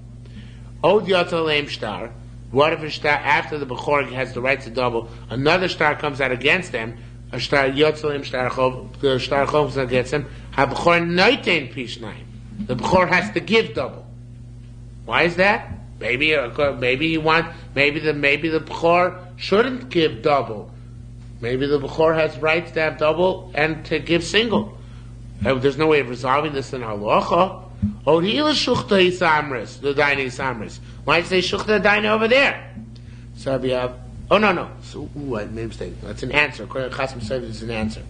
Od Yotel Leim Shtar. What if a Shtar, after the Bechor has the right to double, another Shtar comes out against them, a Shtar Yotel Leim Shtar Chov, the Shtar Chov comes against them, HaBechor Neiten Pishnayim. The Bechor has to give double. Why is that? Maybe the Bechor shouldn't give double. Maybe the Bechor has rights to have double and to give single. There's no way of resolving this in halacha. Why say shukta daina over there? So we have. Oh no. So I made a mistake. That's an answer. According to Chasam Sofer, it's an answer.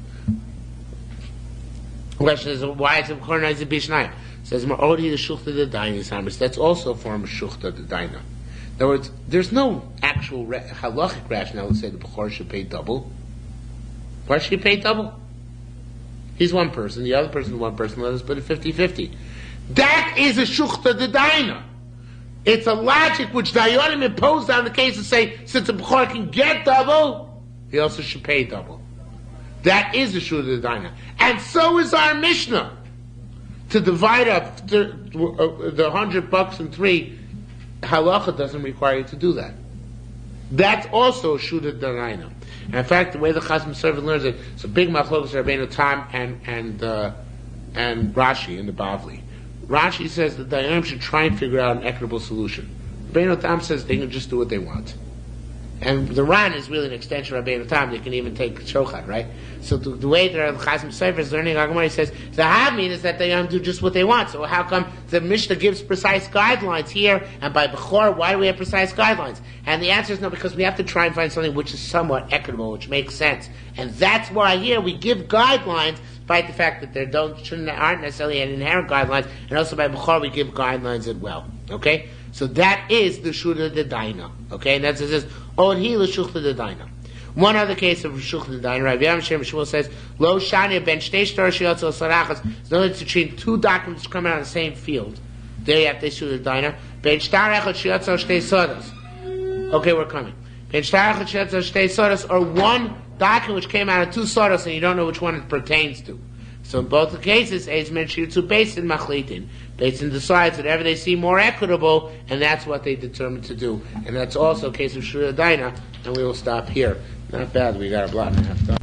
The question is, why is it Bechor Neiten Pishnayim? Says Ma'odi the Shuchta the Daina Samris. That's also a form of Shuchta the Daina. In other words, there's no actual halachic rationale to say the Bechor should pay double. Why should he pay double? He's one person, the other person is one person, let us put it 50-50. That is a Shuchta the Daina. It's a logic which Dayanim imposed on the case to say, since the Bechor can get double, he also should pay double. That is a Shuchta the Daina. And so is our Mishnah. To divide up the $100 in three, halacha doesn't require you to do that. That's also a Shuda Danaina. And in fact, the way the Chasam Sofer learns it, it's a big machlokes Rabbeinu Tam and Rashi in the Bavli. Rashi says that the Dayanim should try and figure out an equitable solution. Rabbeinu Tam says they can just do what they want. And the Ran is really an extension of Rabbeinu Tam. They can even take Shochan, right? So the way that the Chasam Sofer is learning Agmar, he says the Havmin is that they do just what they want. So how come the Mishnah gives precise guidelines here, and by Bechor, why do we have precise guidelines? And the answer is no, because we have to try and find something which is somewhat equitable, which makes sense. And that's why here we give guidelines, despite the fact that there aren't necessarily any inherent guidelines, and also by Bechor we give guidelines as well. Okay? So that is the Shuda de Daina. Okay? And that's it says, Od hi l'shuchta de Daina. One other case of Shuchta de Daina, Rav Yam Shmuel says, Lo shani ben shtei shtar shiotzel sarachas. There's no difference between two documents coming out of the same field. There you have the Shuchta de Daina. Ben shtar echad shiotzel shtei sodas. Okay, we're coming. Ben shtar echad shiotzel shtei sodas, or one document which came out of two sodas and you don't know which one it pertains to. So in both the cases, Eizmen Shirtzu Beisin Machlitin. Beisin decides whatever they see more equitable, and that's what they determine to do. And that's also a case of Shura Daina, and we will stop here. Not bad, we got a block and a half done.